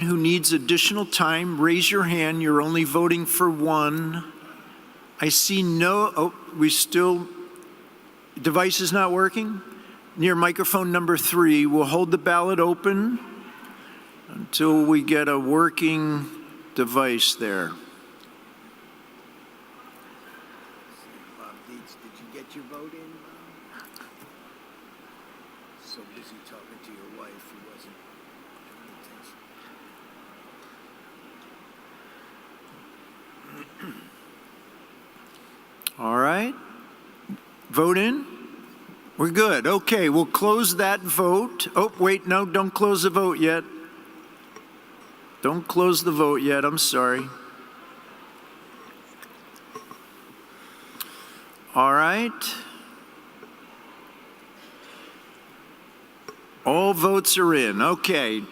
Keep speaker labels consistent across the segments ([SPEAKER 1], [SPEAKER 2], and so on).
[SPEAKER 1] Who needs additional time, raise your hand. You're only voting for one. I see no, device is not working? Near microphone number 3, we'll hold the ballot open until we get a working device there.
[SPEAKER 2] Bob Dietz, did you get your vote in, Bob? So busy talking to your wife, he wasn't paying attention.
[SPEAKER 1] All right. Vote in? We're good. Okay, we'll close that vote. Oh, wait, no, don't close the vote yet. Don't close the vote yet, I'm sorry. All right. All votes are in. Okay.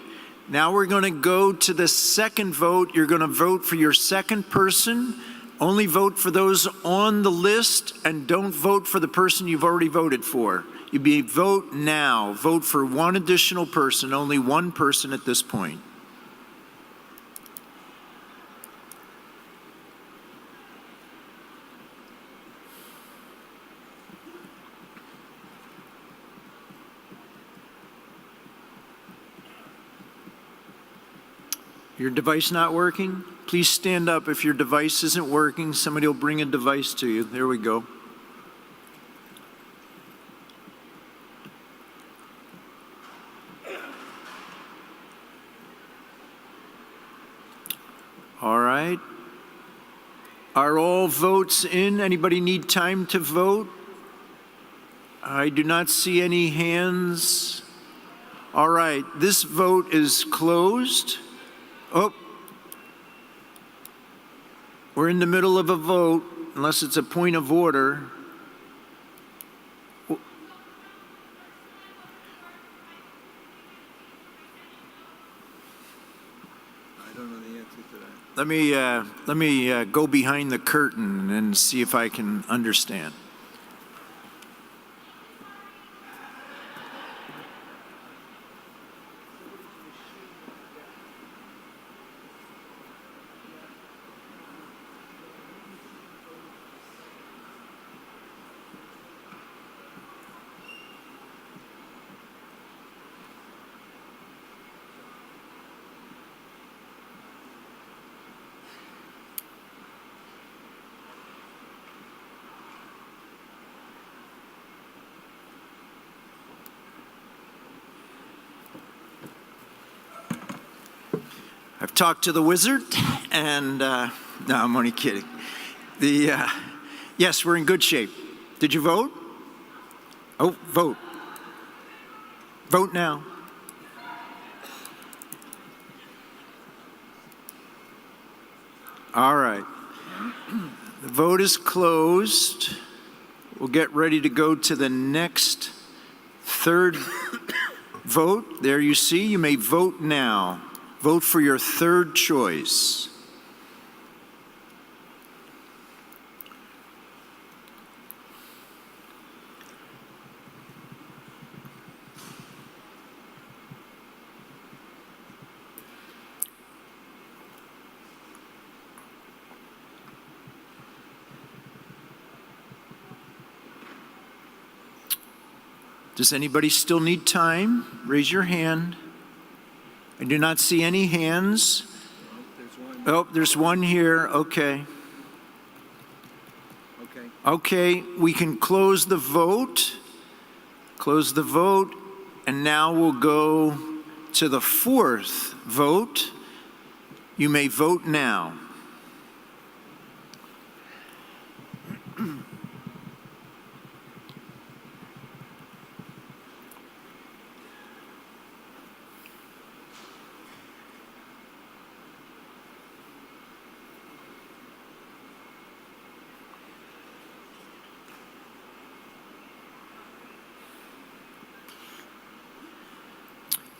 [SPEAKER 1] Now we're going to go to the second vote. You're going to vote for your second person. Only vote for those on the list and don't vote for the person you've already voted for. You may vote now. Vote for one additional person, only one person at this point. Your device not working? Please stand up if your device isn't working. Somebody will bring a device to you. There we go. All right. Are all votes in? Anybody need time to vote? I do not see any hands. All right, this vote is closed. Oh, we're in the middle of a vote, unless it's a point of order.
[SPEAKER 2] I don't know the answer to that.
[SPEAKER 1] Let me go behind the curtain and see if I can understand. I've talked to the wizard, and no, I'm only kidding. Yes, we're in good shape. Did you vote? Oh, vote. Vote now. All right. The vote is closed. We'll get ready to go to the next third vote. There you see, you may vote now. Vote for your third choice. Does anybody still need time? Raise your hand. I do not see any hands. Oh, there's one here. Okay. Okay, we can close the vote. Close the vote. And now we'll go to the fourth vote. You may vote now.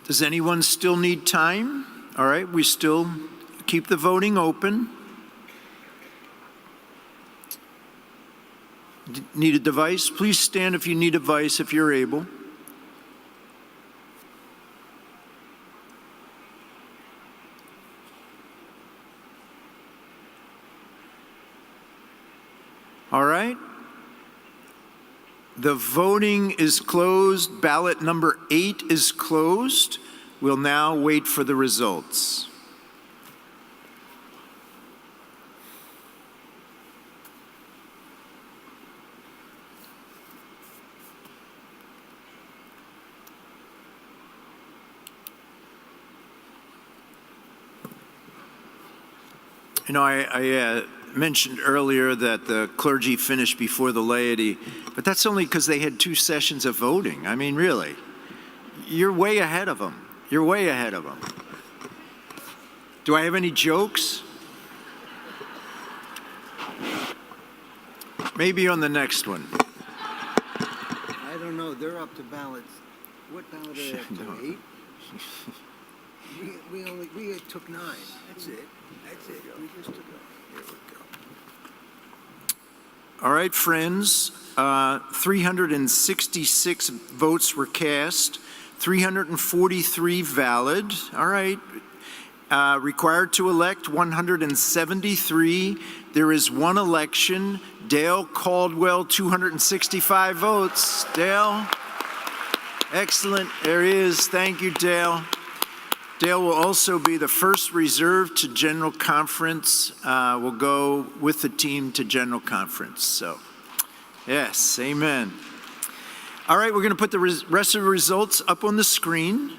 [SPEAKER 1] Does anyone still need time? All right, we still keep the voting open. Need a device? Please stand if you need a device, if you're able. All right. The voting is closed. Ballot number 8 is closed. We'll now wait for the results. You know, I mentioned earlier that the clergy finished before the laity, but that's only because they had 2 sessions of voting. I mean, really, you're way ahead of them. You're way ahead of them. Do I have any jokes? Maybe on the next one.
[SPEAKER 2] I don't know, they're up to ballots. What ballot are they up to, 8? We took 9, that's it. That's it, we just took 9. Here we go.
[SPEAKER 1] All right, friends, 366 votes were cast, 343 valid. All right, required to elect 173. There is 1 election. Dale Caldwell, 265 votes. Dale, excellent. There he is. Thank you, Dale. Dale will also be the first reserve to General Conference. We'll go with the team to General Conference. So, yes, amen. All right, we're going to put the rest of the results up on the screen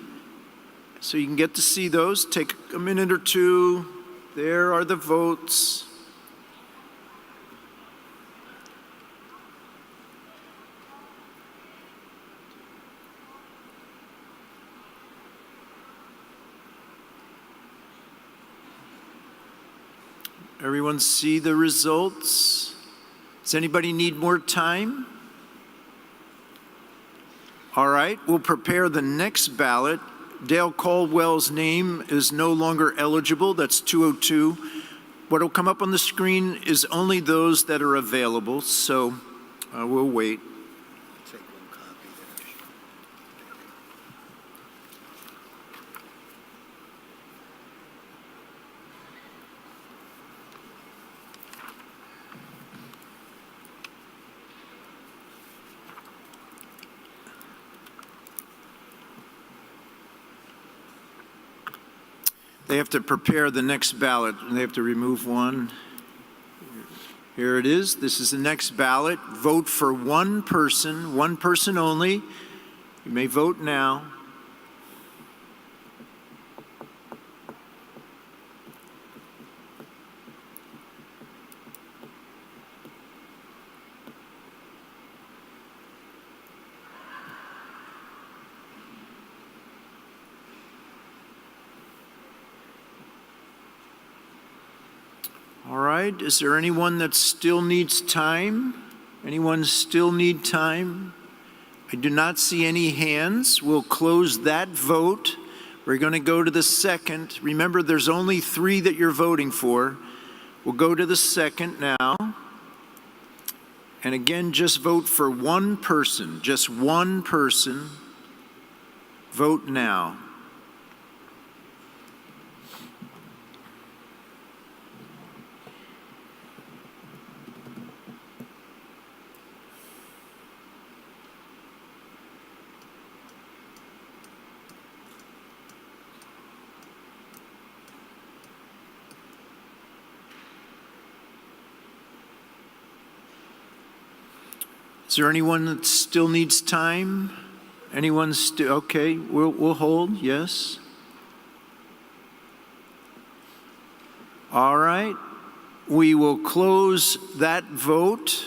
[SPEAKER 1] so you can get to see those. Take a minute or two. There are the votes. Everyone see the results? Does anybody need more time? All right, we'll prepare the next ballot. Dale Caldwell's name is no longer eligible. That's 202. What will come up on the screen is only those that are available, so we'll wait.
[SPEAKER 2] Take 1 copy there.
[SPEAKER 1] They have to prepare the next ballot, and they have to remove one. Here it is. This is the next ballot. Vote for one person only. You may vote now. All right, is there anyone that still needs time? Anyone still need time? I do not see any hands. We'll close that vote. We're going to go to the second. Remember, there's only 3 that you're voting for. We'll go to the second now. And again, just vote for one person, just one person. Vote now. Is there anyone that still needs time? Anyone still? Okay, we'll hold. Yes. All right. We will close that vote.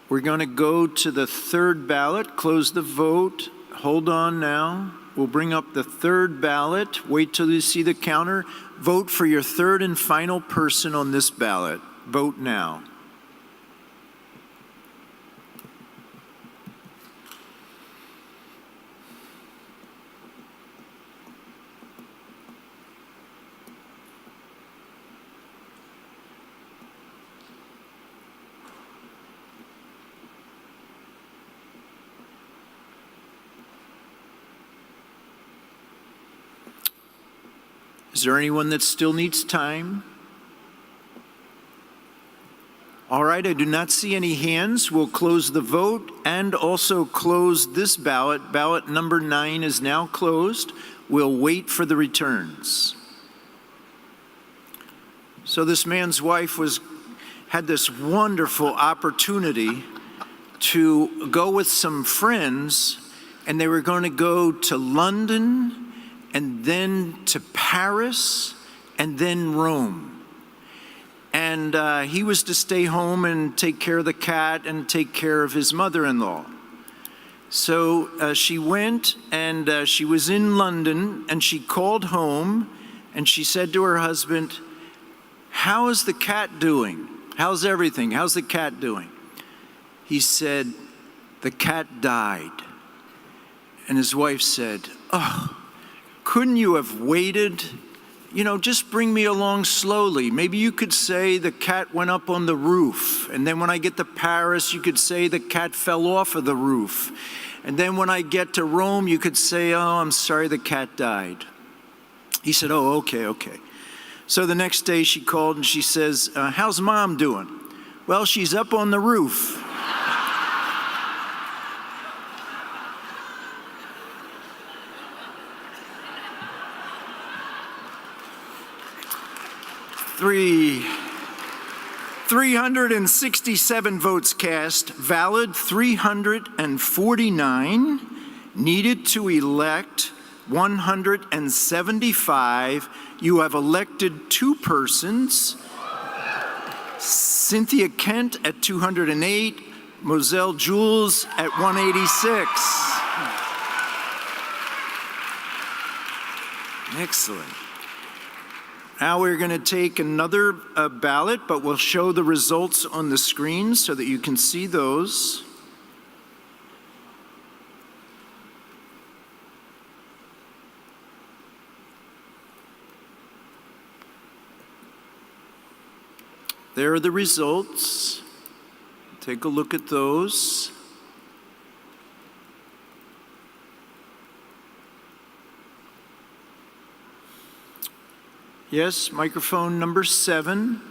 [SPEAKER 1] We're going to go to the third ballot. Close the vote. Hold on now. We'll bring up the third ballot. Wait till you see the counter. Vote for your third and final person on this ballot. Vote now. Is there anyone that still needs time? All right, I do not see any hands. We'll close the vote and also close this ballot. Ballot number 9 is now closed. We'll wait for the returns. So this man's wife had this wonderful opportunity to go with some friends, and they were going to go to London and then to Paris and then Rome. And he was to stay home and take care of the cat and take care of his mother-in-law. So she went, and she was in London, and she called home, and she said to her husband, "How is the cat doing? How's everything? How's the cat doing?" He said, "The cat died." And his wife said, "Oh, couldn't you have waited? You know, just bring me along slowly. Maybe you could say the cat went up on the roof. And then when I get to Paris, you could say the cat fell off of the roof. And then when I get to Rome, you could say, oh, I'm sorry, the cat died." He said, "Oh, okay." So the next day she called and she says, "How's Mom doing?" "Well, she's up on the roof." Three 367 votes cast, valid 349, needed to elect 175. You have elected 2 persons. Cynthia Kent at 208, Moselle Jules at 186. Excellent. Now we're going to take another ballot, but we'll show the results on the screen so that you can see those. There are the results. Take a look at those. Yes, microphone number 7.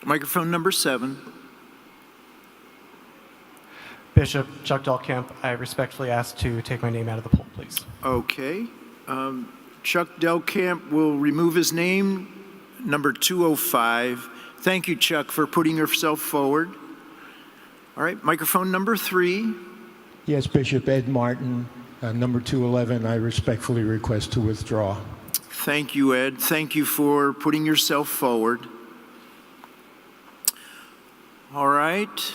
[SPEAKER 1] Microphone number 7.
[SPEAKER 3] Bishop Chuck Delcamp, I respectfully ask to take my name out of the poll, please.
[SPEAKER 1] Okay. Chuck Delcamp will remove his name, number 205. Thank you, Chuck, for putting yourself forward. All right, microphone number 3.
[SPEAKER 4] Yes, Bishop Ed Martin, number 211, I respectfully request to withdraw.
[SPEAKER 1] Thank you, Ed. Thank you for putting yourself forward. All right,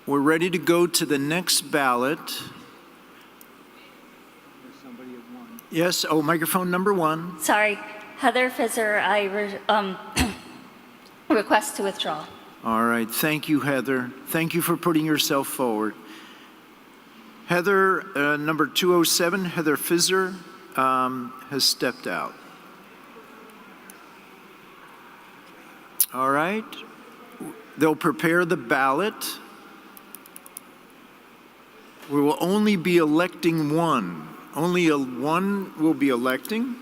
[SPEAKER 1] we're ready to go to the next ballot. Yes, oh, microphone number 1.
[SPEAKER 5] Sorry, Heather Fizzer, I request to withdraw.
[SPEAKER 1] All right, thank you, Heather. Thank you for putting yourself forward. Heather, number 207, Heather Fizzer, has stepped out. All right, they'll prepare the ballot. We will only be electing one. Only one will be electing.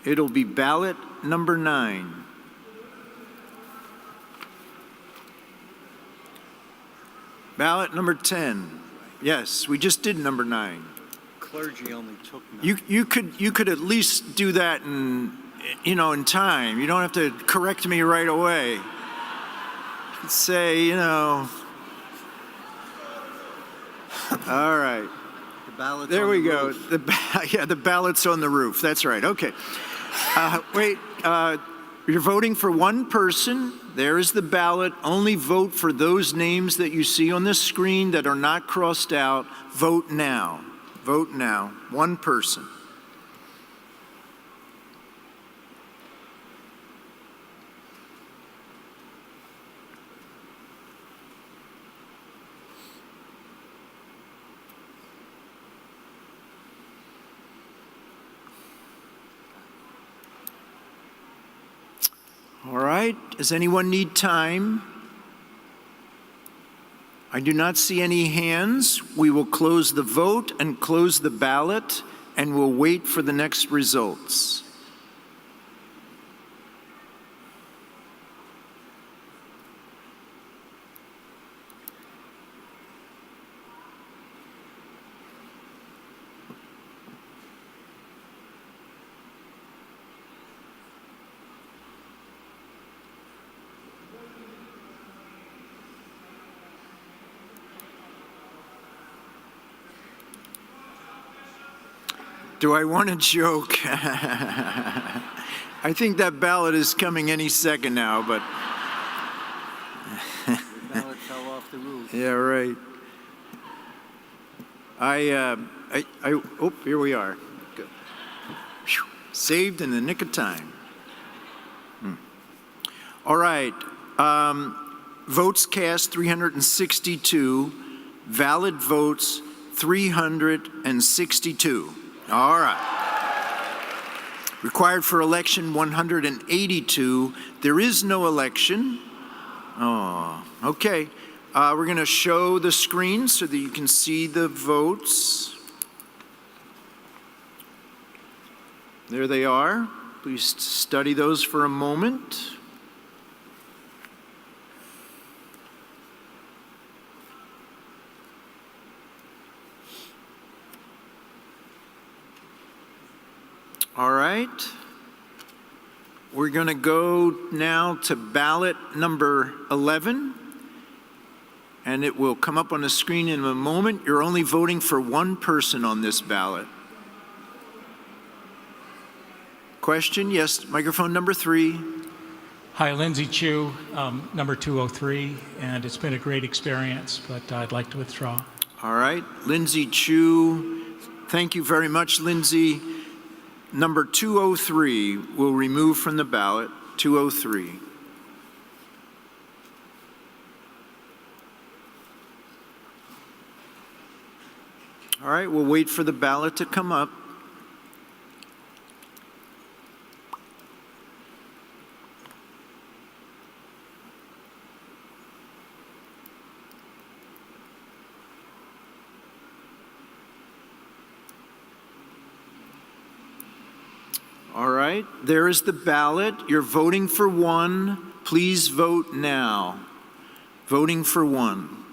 [SPEAKER 1] It'll be ballot number 9. Ballot number 10. Yes, we just did number 9.
[SPEAKER 2] Clergy only took 9.
[SPEAKER 1] You could at least do that in time. You don't have to correct me right away. You could say, all right.
[SPEAKER 2] The ballot's
[SPEAKER 1] There
[SPEAKER 2] on
[SPEAKER 1] we
[SPEAKER 2] the
[SPEAKER 1] go.
[SPEAKER 2] roof.
[SPEAKER 1] The ballot's on the roof. That's right. Okay. Wait. You're voting for one person. There is the ballot. Only vote for those names that you see on the screen that are not crossed out. Vote now. Vote now. One person. All right, does anyone need time? I do not see any hands. We will close the vote and close the ballot, and we'll wait for the next results. Do I want to joke? I think that ballot is coming any second now, but
[SPEAKER 2] The ballot fell off the roof.
[SPEAKER 1] yeah, right. Oh, here we are. Good. Phew. Saved in the nick of time. All right. Votes cast 362, valid votes 362. All right. Required for election 182. There is no election. Oh, okay. We're going to show the screen so that you can see the votes. There they are. Please study those for a moment. All right. We're going to go now to ballot number 11, and it will come up on the screen in a moment. You're only voting for one person on this ballot. Question? Yes, microphone number 3.
[SPEAKER 6] Hi, Lindsay Chu, number 203, and it's been a great experience, but I'd like to withdraw.
[SPEAKER 1] All right. Lindsay Chu. Thank you very much, Lindsay. Number 203 will remove from the ballot. 203. All right, we'll wait for the ballot to come up. All right, there is the ballot. You're voting for one. Please vote now. Voting for one.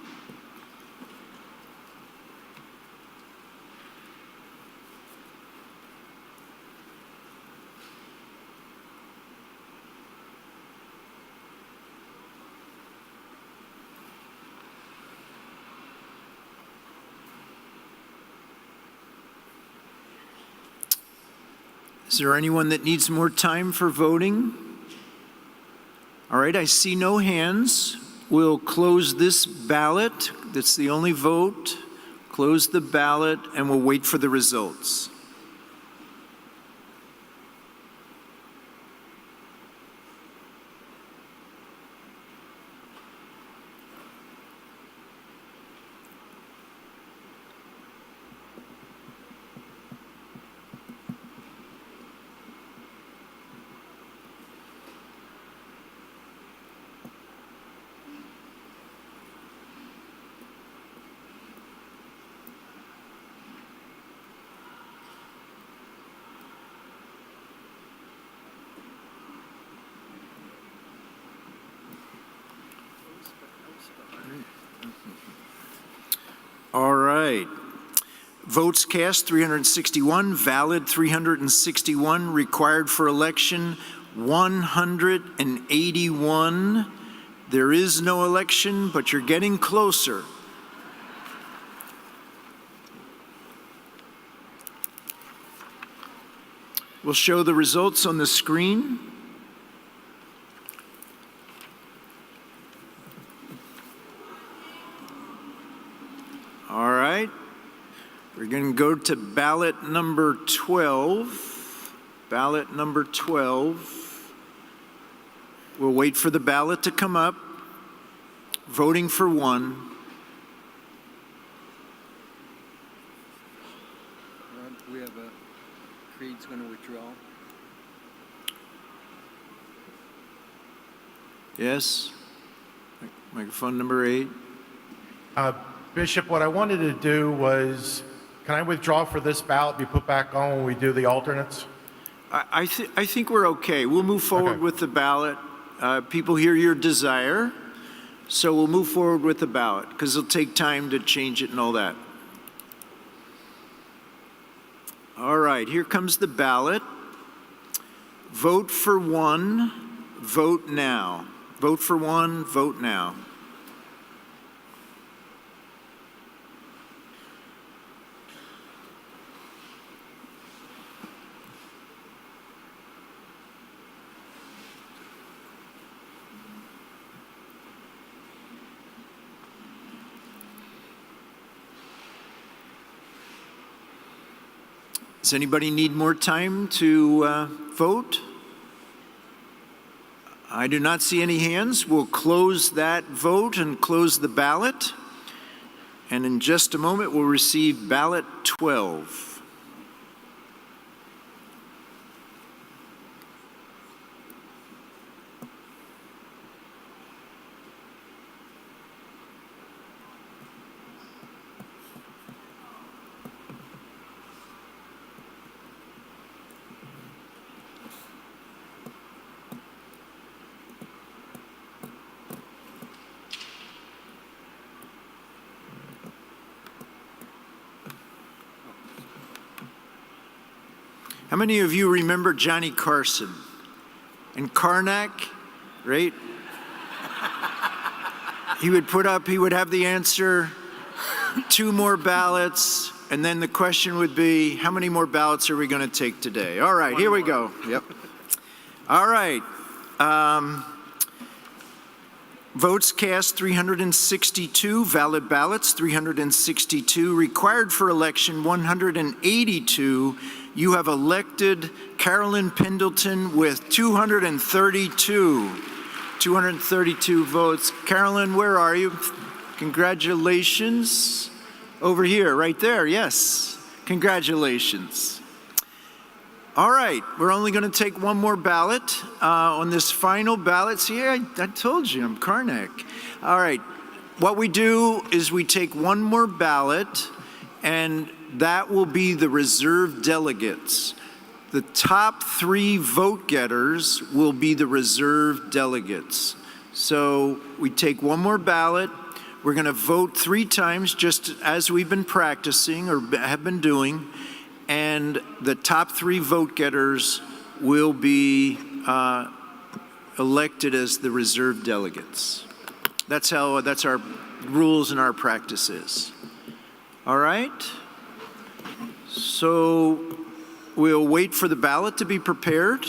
[SPEAKER 1] Is there anyone that needs more time for voting? All right, I see no hands. We'll close this ballot. That's the only vote. Close the ballot, and we'll wait for the results. All right. Votes cast 361, valid 361, required for election 181. There is no election, but you're getting closer. We'll show the results on the screen. All right. We're going to go to ballot number 12. Ballot number 12. We'll wait for the ballot to come up. Voting for one.
[SPEAKER 2] We have a, Creed's going to withdraw.
[SPEAKER 1] Yes. Microphone number 8.
[SPEAKER 7] Bishop, what I wanted to do was, can I withdraw for this ballot, be put back on when we do the alternates?
[SPEAKER 1] I think we're okay. We'll move forward
[SPEAKER 7] Okay.
[SPEAKER 1] with the ballot. People hear your desire, so we'll move forward with the ballot because it'll take time to change it and all that. All right, here comes the ballot. Vote for one, vote now. Vote for one, vote now. Does anybody need more time to vote? I do not see any hands. We'll close that vote and close the ballot. And in just a moment, we'll receive ballot 12. How many of you remember Johnny Carson and Karnak, right? He would have the answer, 2 more ballots, and then the question would be, how many more ballots are we going to take today? All right, here we go. Yep. All right. Votes cast 362, valid ballots 362, required for election 182. You have elected Carolyn Pendleton with 232 votes. Carolyn, where are you? Congratulations. Over here, right there, yes. Congratulations. All right, we're only going to take one more ballot on this final ballot. See, I told you, I'm Karnak. All right, what we do is we take one more ballot, and that will be the reserve delegates. The top 3 vote getters will be the reserve delegates. So we take one more ballot. We're going to vote 3 times, just as we've been practicing or have been doing. And the top 3 vote getters will be elected as the reserve delegates. That's our rules and our practices. All right? So we'll wait for the ballot to be prepared.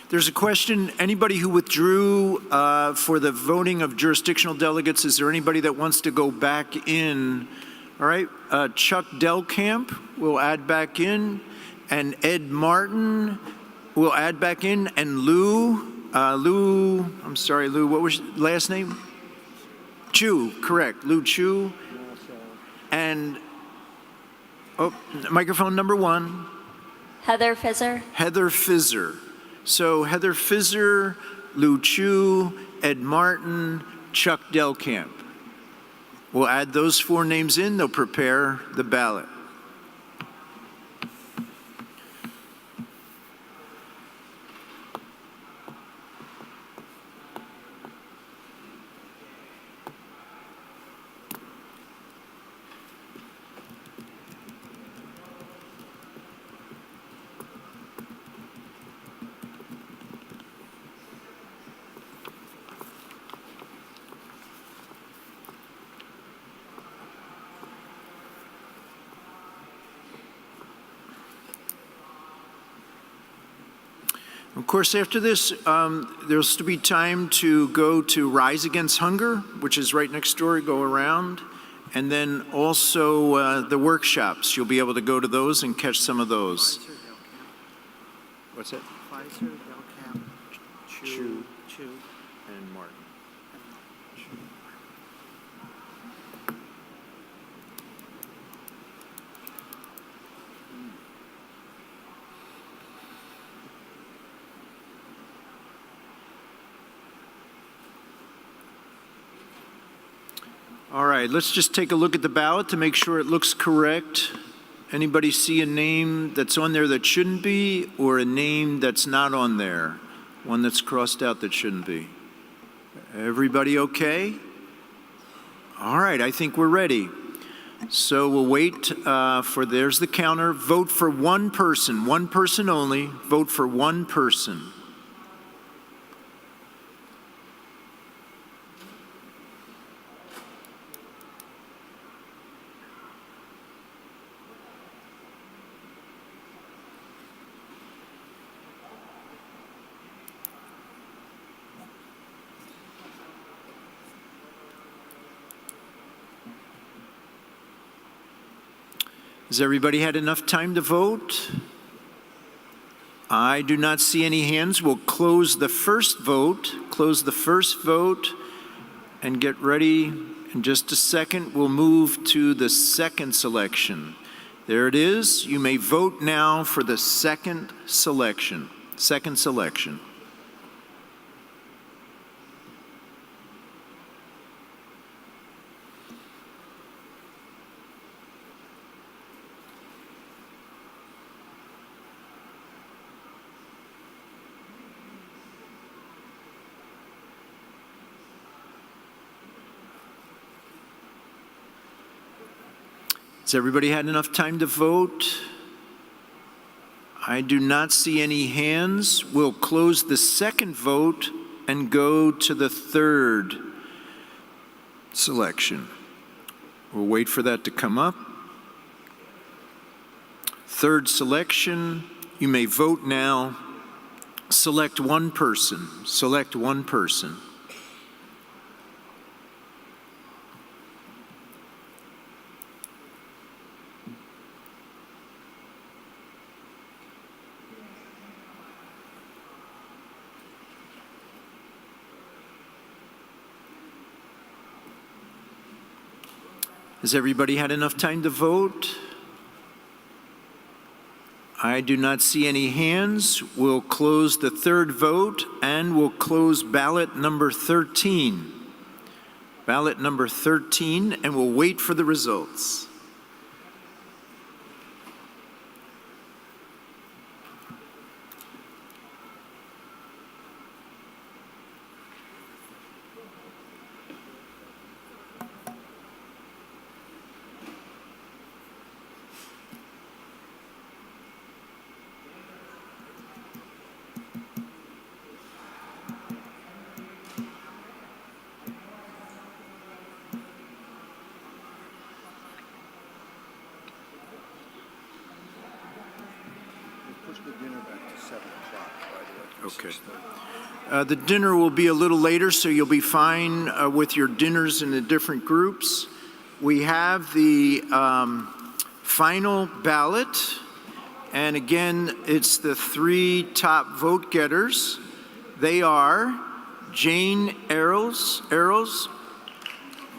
[SPEAKER 1] There's a question, anybody who withdrew for the voting of jurisdictional delegates, is there anybody that wants to go back in? All right, Chuck Delcamp will add back in, and Ed Martin will add back in, and Lou, what was your last name? Chu, correct, Lou Chu. And, microphone number 1.
[SPEAKER 5] Heather Fizzer.
[SPEAKER 1] Heather Fizzer. So Heather Fizzer, Lou Chu, Ed Martin, Chuck Delcamp. We'll add those 4 names in. They'll prepare the ballot. Of course, after this, there's to be time to go to Rise Against Hunger, which is right next door, go around. And then also the workshops. You'll be able to go to those and catch some of those. What's that?
[SPEAKER 2] Pfizer, Delcamp, Chu,
[SPEAKER 1] And Martin. All right, let's just take a look at the ballot to make sure it looks correct. Anybody see a name that's on there that shouldn't be, or a name that's not on there? One that's crossed out that shouldn't be? Everybody okay? All right, I think we're ready. So we'll wait there's the counter. Vote for one person only. Vote for one person. Has everybody had enough time to vote? I do not see any hands. We'll close the first vote, and get ready in just a second. We'll move to the second selection. There it is. You may vote now for the second selection. Has everybody had enough time to vote? I do not see any hands. We'll close the second vote and go to the third selection. We'll wait for that to come up. Third selection, you may vote now. Select one person. Has everybody had enough time to vote? I do not see any hands. We'll close the third vote and we'll close ballot number 13. And we'll wait for the results.
[SPEAKER 2] Push the dinner back to 7 o'clock, by the way.
[SPEAKER 1] Okay. The dinner will be a little later, so you'll be fine with your dinners in the different groups. We have the final ballot, and again, it's the 3 top vote getters. They are Jane Arrows,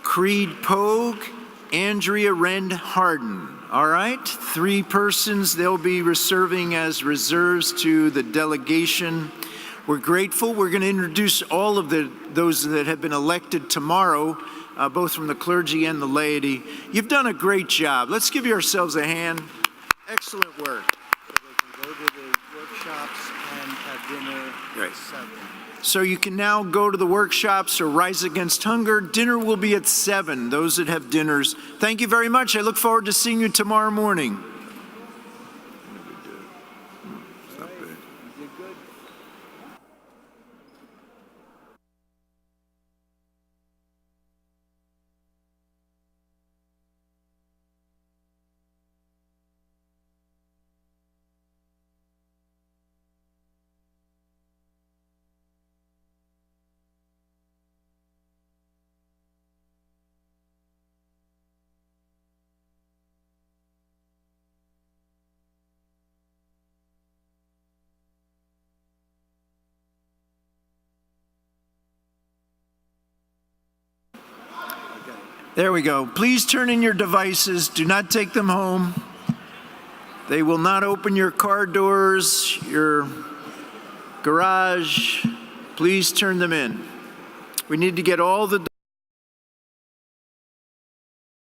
[SPEAKER 1] Creed Pogue, Andrea Rend Harden. All right, 3 persons. They'll be serving as reserves to the delegation. We're grateful. We're going to introduce all of those that have been elected tomorrow, both from the clergy and the laity. You've done a great job. Let's give yourselves a hand. Excellent work.
[SPEAKER 2] So they can go to the workshops and have dinner
[SPEAKER 1] Right.
[SPEAKER 2] at 7.
[SPEAKER 1] So you can now go to the workshops or Rise Against Hunger. Dinner will be at 7, those that have dinners. Thank you very much. I look forward to seeing you tomorrow morning. There we go. Please turn in your devices. Do not take them home. They will not open your car doors, your garage. Please turn them in. We need to get all the